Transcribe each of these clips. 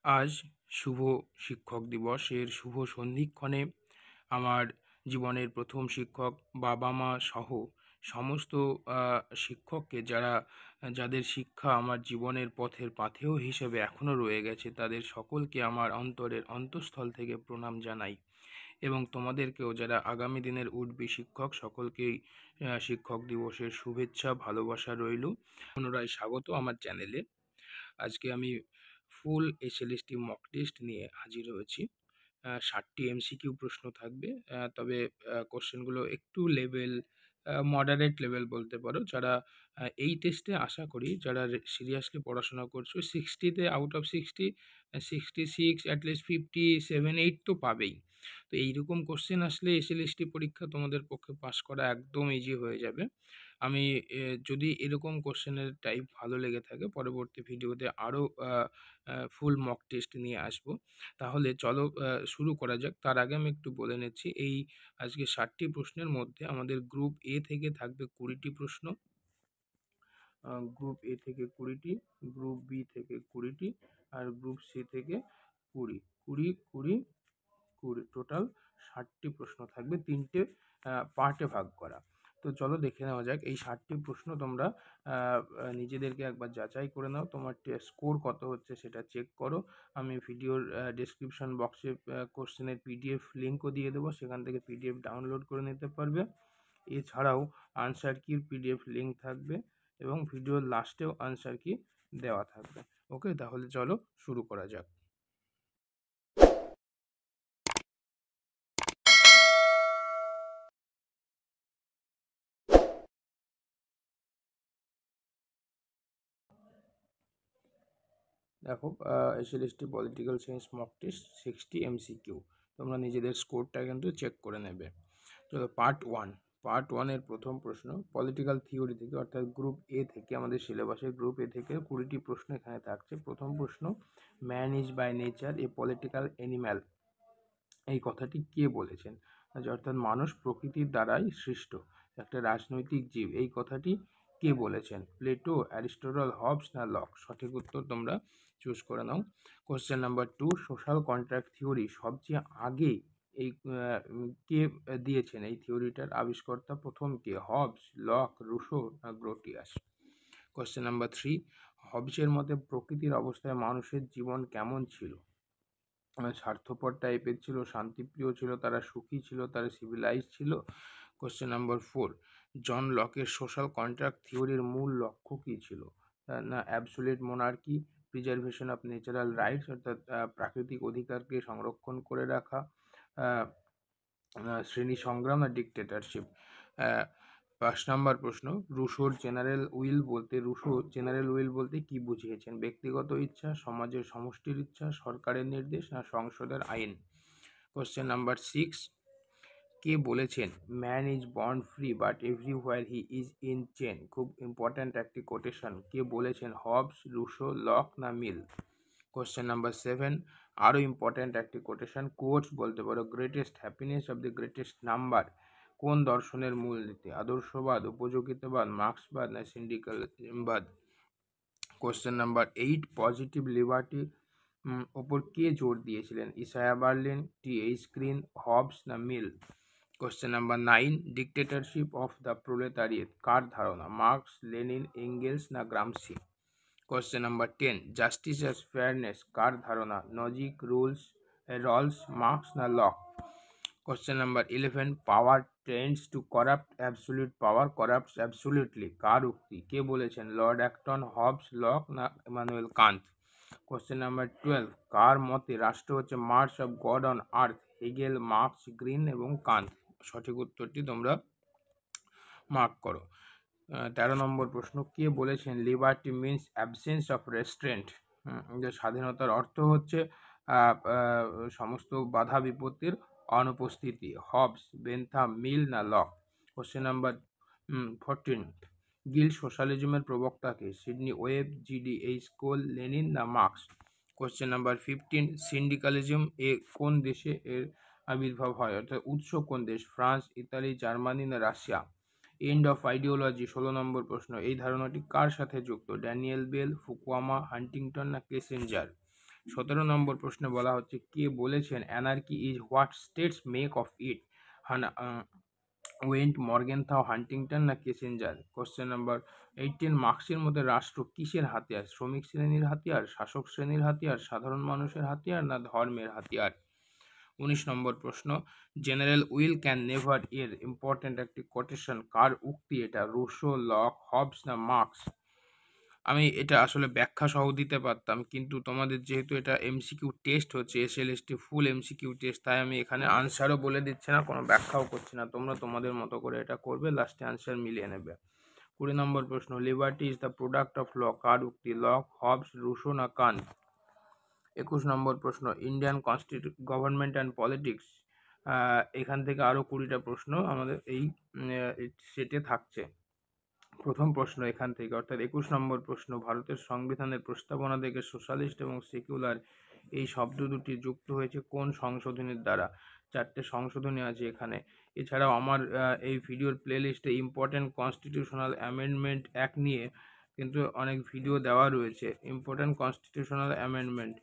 আজ শুভ শিক্ষক দিবস। এর শুভ সন্ধিক্ষণে আমার জীবনের প্রথম শিক্ষক, বাবা-মা সহ সমস্ত শিক্ষককে যাদের শিক্ষা আমার জীবনের পথের পাথেয় হিসেবে এখনও রয়ে গেছে, তাদের সকলকে আমার অন্তরের অন্তঃস্থল থেকে প্রণাম জানাই। এবং তোমাদেরকেও, যারা আগামী দিনের উঠবি শিক্ষক, সকলকেই শিক্ষক দিবসের শুভেচ্ছা, ভালোবাসা রইল। পুনরায় স্বাগত আমার চ্যানেলে। আজকে আমি ফুল এসএলএসটি মক টেস্ট নিয়ে হাজির হয়েছি। 60টি এমসিকিউ প্রশ্ন থাকবে। তবে কোশ্চেনগুলো একটু লেভেল মডারেট লেভেল বলতে পারো। যারা এই টেস্টে আশা করি যারা সিরিয়াসলি পড়াশোনা করছো, 60তে আউট অফ 60 66 অ্যাটলিস্ট 57-8 তো পাবেই। তো এইরকম কোশ্চেন আসলে এসএলএসটি পরীক্ষা তোমাদের পক্ষে পাস করা একদম ইজি হয়ে যাবে। আমি যদি এরকম কোশ্চেনের টাইপ ভালো লেগে থাকে, পরবর্তী ভিডিওতে আরও ফুল মক টেস্ট নিয়ে আসবো। তাহলে চলো শুরু করা যাক। তার আগে আমি একটু বলে নিচ্ছি, এই আজকে 60টি প্রশ্নের মধ্যে আমাদের গ্রুপ এ থেকে থাকবে 20টি প্রশ্ন, গ্রুপ এ থেকে 20টি, গ্রুপ বি থেকে 20টি, আর গ্রুপ সি থেকে 20, 20, 20, 20, টোটাল 60টি প্রশ্ন থাকবে, 3টে পার্টে ভাগ করা। তো চলো দেখে নেওয়া যাক। এই 60টি প্রশ্ন তোমরা নিজেদেরকে একবার যাচাই করে নাও, তোমার স্কোর কত হচ্ছে সেটা চেক করো। আমি ভিডিওর ডেসক্রিপশন বক্সে কোশ্চেনের পিডিএফ লিঙ্কও দিয়ে দেবো, সেখান থেকে পিডিএফ ডাউনলোড করে নিতে পারবে। এছাড়াও আনসার কির পিডিএফ লিঙ্ক থাকবে এবং ভিডিওর লাস্টেও আনসার কি দেওয়া থাকবে। ওকে, তাহলে চলো শুরু করা যাক। দেখো, SLST political science mock test 60 MCQ. তোমরা নিজেদের স্কোরটা কিন্তু চেক করে নেবে। চলো পার্ট ওয়ানের প্রথম প্রশ্ন, পলিটিক্যাল থিওরি থেকে, অর্থাৎ গ্রুপ এ থেকে, আমাদের সিলেবাসের গ্রুপ এ থেকে 20টি প্রশ্ন এখানে থাকছে। প্রথম প্রশ্ন, man is by nature a political animal, এই কথাটি কে বলেছেন? অর্থাৎ মানুষ প্রকৃতির দ্বারাই সৃষ্ট, একটা রাজনৈতিক জীব, এই কথাটি কে বলেছেন? প্লেটো, অ্যারিস্টটল, হবস না লক? সঠিক উত্তর তোমরা চুজ করে নাও। Question number 2, social contract theory সবচেয়ে আগে এই কে দিয়েছেন? এই থিওরিটার আবিষ্কর্তা প্রথম কে? হবস, লক, রুশো না গ্রোটিয়াস? কোশ্চেন নাম্বার 3, হবসের মতে প্রকৃতির অবস্থায় মানুষের জীবন কেমন ছিল? স্বার্থপর টাইপের ছিল, শান্তিপ্রিয় ছিল, তারা সুখী ছিল, তারা সিভিলাইজ ছিল? কোশ্চেন নাম্বার 4, জন লকের সোশ্যাল কন্ট্রাক্ট থিওরির মূল লক্ষ্য কী ছিল? না absolute monarchy, preservation of natural rights, অর্থাৎ প্রাকৃতিক অধিকারকে সংরক্ষণ করে রাখা, শ্রেণী সংগ্রাম, না ডিক্টেটরশিপ? 5 নম্বর প্রশ্ন, রুশো জেনারেল উইল বলতে কি বুঝিয়েছেন? ব্যক্তিগত ইচ্ছা, সমাজের সমষ্টির ইচ্ছা, সরকারের নির্দেশ, না সংসদের আইন? কোশ্চেন নাম্বার 6, কে বলেছেন man is born free but everywhere he is in chain? খুব ইম্পর্ট্যান্ট একটি কোটেশন, কে বলেছেন? হবস, রুশো, লক না মিল? কোশ্চেন নাম্বার 7, আরও ইম্পর্ট্যান্ট একটি কোটেশন, কোটস বলতে পারো, greatest happiness of the greatest number কোন দর্শনের মূলনীতি? আদর্শবাদ, উপযোগিতাবাদ, মার্ক্সবাদ না সিন্ডিক্যালিজমবাদ? কোশ্চেন নাম্বার 8, পজিটিভ লিবার্টি ওপর কে জোর দিয়েছিলেন? Isaiah Berlin, TH. Green, Hobbes না Mill? Question number 9, dictatorship of the proletariat কার ধারণা? মার্কস, লেনিন, এঙ্গেলস না Gramsci? Question number 10, justice as fairness কার ধারণা? নজিক, রলস, মার্কস না Locke? Question number 11, power tends to corrupt, absolute power করাপ্টস absolutely কার উক্তি? কে বলেছেন? লর্ড অ্যাক্টন, হবস, লক না ইমানুয়েল কান্ট? কোশ্চেন নাম্বার 12, কার মতে রাষ্ট্র হচ্ছে march of God on earth? Hegel, Marx, Green এবং কান্ট? সঠিক উত্তরটি তোমরা মার্ক করো। 13 নম্বর প্রশ্ন, কে বলেছেন liberty means absence of restrained? যে স্বাধীনতার অর্থ হচ্ছে সমস্ত বাধা বিপত্তির অনুপস্থিতি? হবস, বেনথাম, মিল না লক? কোশ্চেন নাম্বার 14, গিল্ড সোশ্যালিজমের প্রবক্তাকে? Sidney Webb, GDH. Cole, Lenin না মার্কস? কোশ্চেন নাম্বার 15, সিন্ডিকালিজম কোন দেশে এর আবির্ভাব হয়? অর্থাৎ উৎস কোন দেশ? ফ্রান্স, ইতালি, জার্মানি না রাশিয়া? এন্ড অফ আইডিওলজি 16 নম্বর প্রশ্ন, এই ধারণাটি কার সাথে যুক্ত? ড্যানিয়েল বেল, ফুকুয়ামা, হান্টিংটন না কিসিঞ্জার? 17 নম্বর প্রশ্নে বলা হচ্ছে কে বলেছেন anarchy is what states make of it? Wendt, Morgenthau, Huntington না কিসিঞ্জার? কোশ্চেন নাম্বার 18, মার্ক্সের মধ্যে রাষ্ট্র কিসের হাতিয়ার? শ্রমিক শ্রেণীর হাতিয়ার, শাসক শ্রেণীর হাতিয়ার, সাধারণ মানুষের হাতিয়ার না ধর্মের হাতিয়ার? 19 নম্বর প্রশ্ন, জেনারেল উইল ক্যান নেভার এর ইম্পর্টেন্ট একটি কোটেশন কার উক্তি এটা? রুশো, লক, হবস না মার্কস? আমি এটা আসলে ব্যাখ্যা সহ দিতে পারতাম, কিন্তু তোমাদের যেহেতু এটা এমসিকিউ টেস্ট হচ্ছে, এসএলএসটি ফুল এমসিকিউ টেস্ট, তাই আমি এখানে আনসারও বলে দিচ্ছি না, কোনো ব্যাখ্যাও করছি না। তোমরা তোমাদের মতো করে এটা করবে, লাস্টে আনসার মিলিয়ে নেবে। 20 নম্বর প্রশ্ন, liberty is the product of law কার উক্তি? লক, হবস, রুশো না কান্ট? 21 নম্বর প্রশ্ন, ইন্ডিয়ান গভর্নমেন্ট অ্যান্ড পলিটিক্স। এখান থেকে আরও 20টা প্রশ্ন আমাদের এই সেটে থাকছে। প্রথম প্রশ্ন এখান থেকে, অর্থাৎ 21 নম্বর প্রশ্ন, ভারতের সংবিধানের প্রস্তাবনা থেকে সোশ্যালিস্ট এবং সেকুলার এই শব্দ দুটি যুক্ত হয়েছে কোন সংশোধনীর দ্বারা? 4টে সংশোধনী আছে এখানে। এছাড়াও আমার এই ভিডিওর প্লেলিস্টে ইম্পর্ট্যান্ট কনস্টিটিউশনাল অ্যামেন্ডমেন্ট অ্যাক্ট নিয়ে কিন্তু অনেক ভিডিও দেওয়া রয়েছে, ইম্পর্ট্যান্ট কনস্টিটিউশনাল অ্যামেন্ডমেন্ট।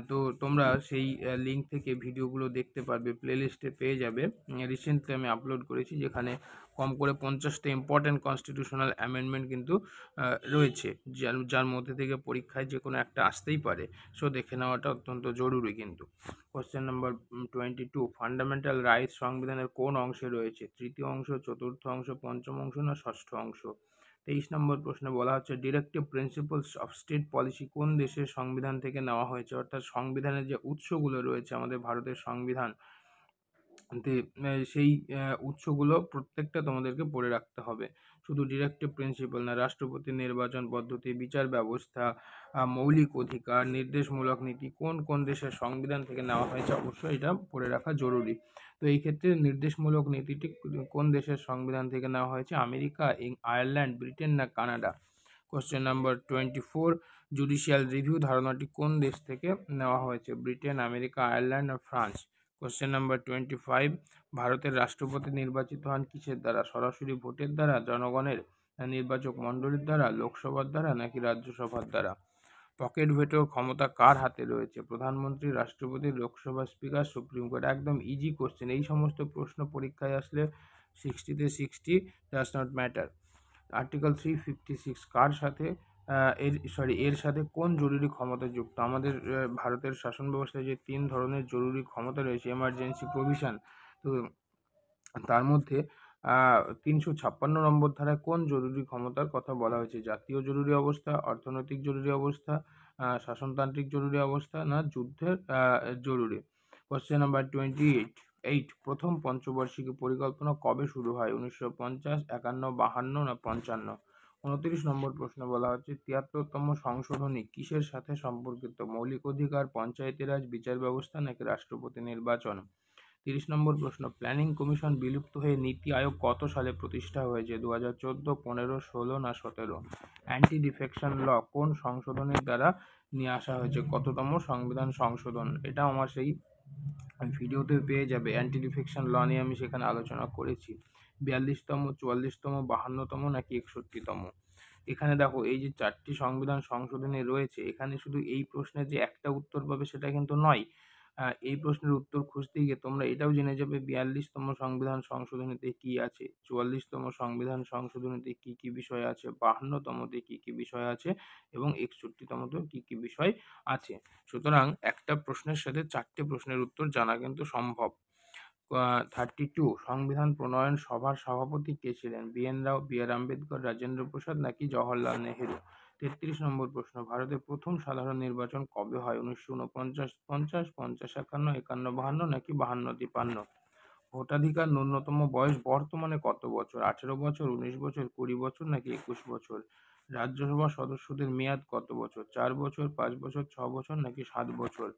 তো তোমরা সেই লিঙ্ক থেকে ভিডিওগুলো দেখতে পারবে, প্লেলিস্টে পেয়ে যাবে। রিসেন্টলি আমি আপলোড করেছি, যেখানে কম করে 50টা ইম্পর্ট্যান্ট কনস্টিটিউশনাল অ্যামেন্ডমেন্ট কিন্তু রয়েছে, যার মধ্যে থেকে পরীক্ষায় যে কোনো একটা আসতেই পারে। সো দেখে নেওয়াটা অত্যন্ত জরুরি কিন্তু। কোশ্চেন নাম্বার 22, ফান্ডামেন্টাল রাইটস সংবিধানের কোন অংশে রয়েছে? তৃতীয় অংশ, চতুর্থ অংশ, পঞ্চম অংশ না ষষ্ঠ অংশ? 23 নম্বর প্রশ্নে বলা হচ্ছে directive principles of state policy কোন দেশের সংবিধান থেকে নেওয়া হয়েছে? অর্থাৎ সংবিধানের যে উৎসগুলো রয়েছে আমাদের ভারতের সংবিধান, সেই উৎসগুলো প্রত্যেকটা তোমাদেরকে পড়ে রাখতে হবে। শুধু ডিরেক্টিভ প্রিন্সিপাল না, রাষ্ট্রপতির নির্বাচন পদ্ধতি, বিচার ব্যবস্থা, মৌলিক অধিকার, নির্দেশমূলক নীতি কোন কোন দেশের সংবিধান থেকে নেওয়া হয়েছে অবশ্যই এটা পড়ে রাখা জরুরি। তো এই ক্ষেত্রে নির্দেশমূলক নীতিটি কোন দেশের সংবিধান থেকে নেওয়া হয়েছে? আমেরিকা, আয়ারল্যান্ড, ব্রিটেন না Canada? Question number 24, judicial review ধারণাটি কোন দেশ থেকে নেওয়া হয়েছে? ব্রিটেন, আমেরিকা, আয়ারল্যান্ড আর ফ্রান্স? কোশ্চেন নাম্বার 25, ভারতের রাষ্ট্রপতি নির্বাচিত হন কিসের দ্বারা? সরাসরি ভোটের দ্বারা, জনগণের নির্বাচক মণ্ডলীর দ্বারা, লোকসভার দ্বারা নাকি রাজ্যসভার দ্বারা? পকেট ভেটোর ক্ষমতা কার হাতে রয়েছে? প্রধানমন্ত্রী, রাষ্ট্রপতি, লোকসভা স্পিকার, সুপ্রিম কোর্ট? একদম ইজি কোশ্চেন, এই সমস্ত প্রশ্ন পরীক্ষায় আসলে 60তে 60 ডাজ নট ম্যাটার। আর্টিকেল 356 কার সাথে এর সাথে কোন জরুরি ক্ষমতা যুক্ত? আমাদের ভারতের শাসন ব্যবস্থায় যে 3 ধরনের জরুরি ক্ষমতা রয়েছে, এমার্জেন্সি প্রভিশন, তো তার মধ্যে 356 নম্বর ধারায় কোন জরুরি ক্ষমতার কথা বলা হয়েছে? জাতীয় জরুরি অবস্থা, অর্থনৈতিক জরুরি অবস্থা, শাসনতান্ত্রিক জরুরি অবস্থা না যুদ্ধের জরুরি? কোশ্চেন নাম্বার 28, প্রথম পঞ্চবার্ষিকী পরিকল্পনা কবে শুরু হয়? 1950, 51, 52 না 55? 29 নম্বর প্রশ্ন বলা হচ্ছে 73তম সংশোধনী কিসের সাথে সম্পর্কিত? মৌলিক অধিকার, পঞ্চায়েতি রাজ, বিচার ব্যবস্থা নাকি রাষ্ট্রপতি নির্বাচন? 30 নম্বর প্রশ্ন, প্ল্যানিং কমিশন বিলুপ্ত হয়ে নীতি আয়োগ কত সালে প্রতিষ্ঠা হয়েছে? 2014, 15, 16 না 17? অ্যান্টি ডিফেকশন ল কোন সংশোধনের দ্বারা নিয়ে আসা হয়েছে? কততম সংবিধান সংশোধন? এটা আমার সেই ভিডিওতে পেয়ে যাবে, অ্যান্টি ডিফেকশন ল নিয়ে আমি সেখানে আলোচনা করেছি। 42তম, 44তম, 52তম নাকি 61তম? এখানে দেখো এই যে 4টি সংবিধান সংশোধনী রয়েছে, এখানে শুধু এই প্রশ্নের যে একটা উত্তর পাবে সেটা কিন্তু নয়। এই প্রশ্নের উত্তর খুঁজতে গিয়ে তোমরা এটাও জেনে যাবে 42তম সংবিধান সংশোধনীতে কি আছে, 44তম সংবিধান সংশোধনীতে কি কি বিষয় আছে, 52তমতে কি কি বিষয় আছে এবং 61তমতে কি কি বিষয় আছে। সুতরাং একটা প্রশ্নের সাথে 4টে প্রশ্নের উত্তর জানা কিন্তু সম্ভব। 32, সংবিধান প্রণয়ন সভার সভাপতি কে ছিলেন? BN রাও, BR আম্বেদকর, রাজেন্দ্র প্রসাদ নাকি জওহরলাল নেহেরু? 33 নম্বর প্রশ্ন, ভারতের প্রথম সাধারণ নির্বাচন কবে হয়? 1949, 50, 50, 51, 51, 52 নাকি 52, 53? ভোটাধিকার ন্যূনতম বয়স বর্তমানে কত বছর? 18 বছর, 19 বছর, 20 বছর নাকি 21 বছর? রাজ্যসভা সদস্যদের মেয়াদ কত বছর? 4 বছর, 5 বছর, 6 বছর নাকি 7 বছর?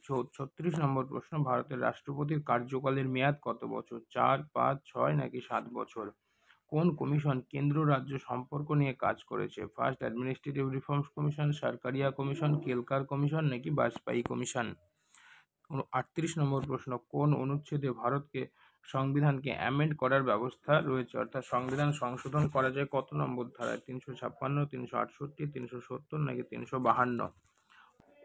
36 নম্বর প্রশ্ন, ভারতের রাষ্ট্রপতির কার্যকালের মেয়াদ কত বছর? 4, 5, 6 নাকি 7 বছর? কোন কমিশন কেন্দ্র রাজ্য সম্পর্ক নিয়ে কাজ করেছে? First administrative reforms commission, Sarkaria commission, Kelkar commission নাকি বাজপেয়ী কমিশন? 38 নম্বর প্রশ্ন, কোন অনুচ্ছেদে ভারতকে সংবিধানকে অ্যামেন্ড করার ব্যবস্থা রয়েছে? অর্থাৎ সংবিধান সংশোধন করা যায় কত নম্বর ধারায়? 356, 368, 370 নাকি 352?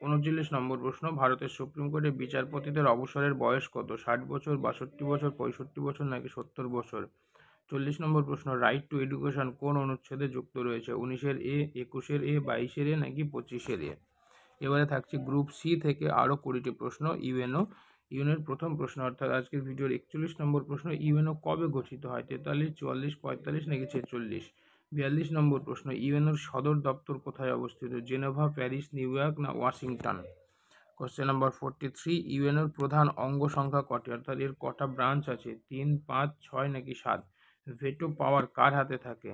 39 নম্বর প্রশ্ন, ভারতের সুপ্রিম কোর্টের বিচারপতিদের অবসরের বয়স কত? 60 বছর, 62 বছর, 65 বছর নাকি 70 বছর? 40 নম্বর প্রশ্ন, রাইট টু এডুকেশন কোন অনুচ্ছেদে যুক্ত রয়েছে? 19-এর এ, 21-এর এ, 22-এর এ নাকি 25-এর এ? এবারে থাকছে গ্রুপ সি থেকে আরও 20টি প্রশ্ন। ইউএনওর প্রথম প্রশ্ন অর্থাৎ আজকের ভিডিওর 41 নম্বর প্রশ্ন, ইউএনও কবে গঠিত হয়? 43, 44, 45 নাকি 46? 42 নম্বর প্রশ্ন, ইউএনওর সদর দপ্তর কোথায় অবস্থিত? জেনেভা, প্যারিস, নিউ ইয়র্ক না ওয়াশিংটন? কোশ্চেন নাম্বার 43, ইউএনওর প্রধান অঙ্গ সংখ্যা কটি? অর্থাৎ এর কটা ব্রাঞ্চ আছে? 3, 5, 6 নাকি 7? ভেটো পাওয়ার কার হাতে থাকে?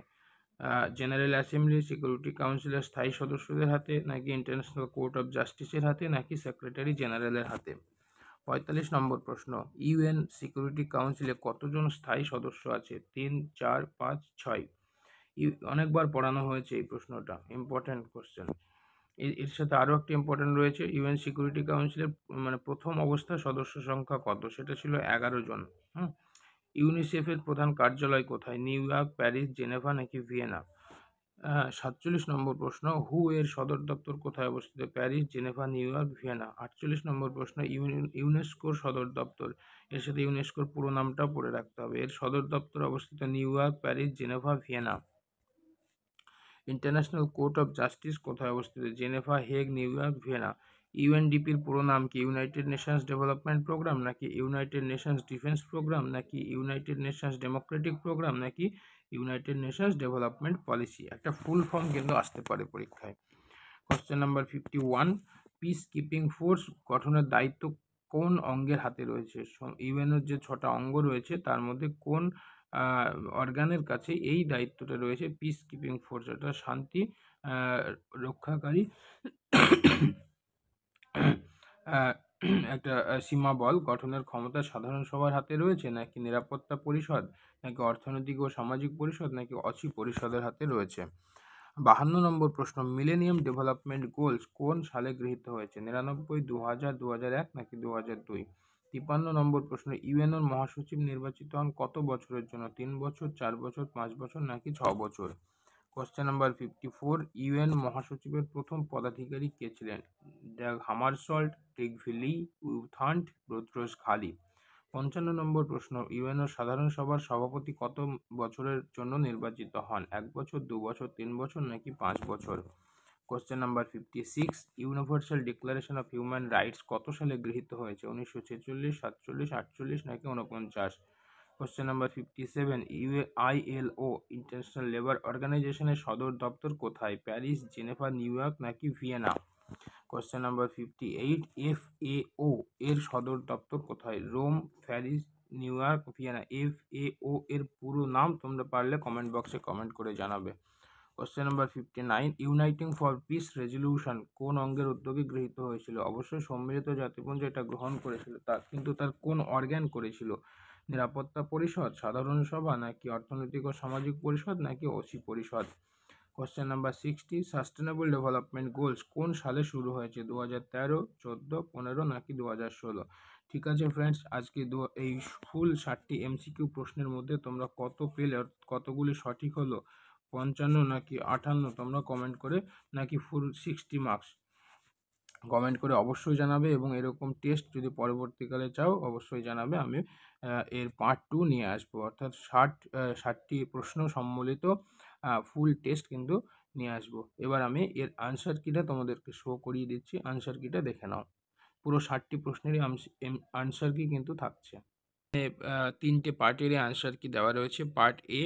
জেনারেল অ্যাসেম্বলি, সিকিউরিটি কাউন্সিলের স্থায়ী সদস্যদের হাতে নাকি ইন্টারন্যাশনাল কোর্ট অফ জাস্টিসের হাতে নাকি সেক্রেটারি জেনারেলের হাতে? 45 নম্বর প্রশ্ন, ইউএন সিকিউরিটি কাউন্সিলে কতজন স্থায়ী সদস্য আছে? 3, 4, 5, 6? অনেকবার পড়ানো হয়েছে এই প্রশ্নটা, ইম্পর্টেন্ট কোশ্চেন। এর সাথে আরও একটি ইম্পর্টেন্ট রয়েছে, ইউএন সিকিউরিটি কাউন্সিলের মানে প্রথম অবস্থায় সদস্য সংখ্যা কত? সেটা ছিল 11 জন। ইউনিসেফের প্রধান কার্যালয় কোথায়? নিউ ইয়র্ক, প্যারিস, জেনেভা নাকি ভিয়েনা? 47 নম্বর প্রশ্ন, হু এর সদর দপ্তর কোথায় অবস্থিত? Paris, Geneva, New York, Vienna? 48 নম্বর প্রশ্ন, ইউনেস্কোর সদর দপ্তর, এর সাথে ইউনেস্কোর পুরো নামটাও পড়ে রাখতে হবে। এর সদর দপ্তর অবস্থিত New York, Paris, Geneva, Vienna? International court of justice কোথায় অবস্থিত? Geneva, Hague, New York, Vienna? ইউএনডিপির পুরো নাম কি? ইউনাইটেড নেশনস ডেভেলপমেন্ট প্রোগ্রাম নাকি ইউনাইটেড নেশনস ডিফেন্স প্রোগ্রাম নাকি ইউনাইটেড নেশনস ডেমোক্রেটিক প্রোগ্রাম নাকি ইউনাইটেড নেশনস ডেভেলপমেন্ট পলিসি? একটা ফুল ফর্ম কিন্তু আসতে পারে পরীক্ষায়। Question number 51, peace keeping force গঠনের দায়িত্ব কোন অঙ্গের হাতে রয়েছে? ইউএনওর যে 6টা অঙ্গ রয়েছে তার মধ্যে কোন অর্গানের কাছে এই দায়িত্বটা রয়েছে? পিস কিপিং ফোর্স, অর্থাৎ শান্তি রক্ষাকারী একটা সীমা বল গঠনের ক্ষমতা সাধারণ সভার হাতে রয়েছে নাকি নিরাপত্তা পরিষদ নাকি অর্থনৈতিক ও সামাজিক পরিষদ নাকি অচি পরিষদের হাতে রয়েছে? 52 নম্বর প্রশ্ন, মিলেনিয়াম ডেভেলপমেন্ট গোলস কোন সালে গৃহীত হয়েছে? 99, 2000, 2001 নাকি 2002? 53 নম্বর প্রশ্ন, ইউএনওর মহাসচিব নির্বাচিত হন কত বছরের জন্য? 3 বছর, 4 বছর, 5 বছর নাকি 6 বছর? কোশ্চেন নাম্বার 54, ইউএন মহাসচিবের প্রথম পদাধিকারী কে ছিলেন? Dag Hammarskjold, টেকভিলি, U Thant, বোতরোস ঘালি? 55 নম্বর প্রশ্ন, ইউএনও সাধারণ সভার সভাপতি কত বছরের জন্য নির্বাচিত হন? 1 বছর, 2 বছর, 3 বছর নাকি 5 বছর? Question number 56, Universal Declaration of Human Rights কত সালে গৃহীত হয়েছে? 1946, 47, 48 নাকি 49? Question number 57, ILO International Labour অর্গানাইজেশনের সদর দপ্তর কোথায়? প্যারিস, জেনেভা, নিউ ইয়র্ক নাকি ভিয়েনা? কোশ্চেন নাম্বার 58, এফএও এর সদর দপ্তর কোথায়? Rome, Paris, New York, Vienna? FAO এর পুরো নাম তোমরা পারলে কমেন্ট বক্সে কমেন্ট করে জানাবে। Question number 59, uniting for piece resolution কোন অঙ্গের উদ্যোগে গৃহীত হয়েছিল? অবশ্যই সম্মিলিত জাতিপুঞ্জ এটা গ্রহণ করেছিল, কিন্তু তার কোন অর্গান করেছিল? নিরাপত্তা পরিষদ, সাধারণ সভা নাকি অর্থনৈতিক ও সামাজিক পরিষদ নাকি ওসি পরিষদ? Question number 60, sustainable development goals কোন সালে শুরু হয়েছে? 2013, 14, 15 নাকি 2016? ঠিক আছে ফ্রেন্ডস, আজকে এই ফুল 60টি এমসিকিউ প্রশ্নের মধ্যে তোমরা কত পেলে, কতগুলি সঠিক হলো, 55 নাকি 58 তোমরা কমেন্ট করে, নাকি ফুল 60 মার্কস কমেন্ট করে অবশ্যই জানাবে। এবং এরকম টেস্ট যদি পরবর্তীকালে চাও অবশ্যই জানাবে, আমি এর পার্ট 2 নিয়ে আসবো, অর্থাৎ 60টি প্রশ্ন সম্বলিত ফুল টেস্ট কিন্তু নিয়ে আসবো। এবার আমি এর আনসার কিটা তোমাদেরকে শো করিয়ে দিচ্ছি, আনসার কিটা দেখে নাও। পুরো 60টি প্রশ্নেরই আনসার কি কিন্তু থাকছে। 3টে পার্টেরই আনসার কি দেওয়া রয়েছে। পার্ট এ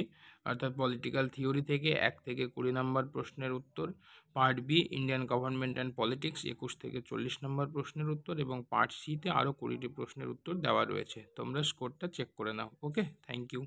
অর্থাৎ পলিটিক্যাল থিওরি থেকে 1 থেকে 20 নম্বর প্রশ্নের উত্তর। Part B Indian government and politics 21 থেকে 40 নম্বর প্রশ্নের উত্তর। এবং পার্ট সিতে আরও 20টি প্রশ্নের উত্তর দেওয়া রয়েছে, তোমরা স্কোরটা চেক করে নাও। ওকে, থ্যাংক ইউ।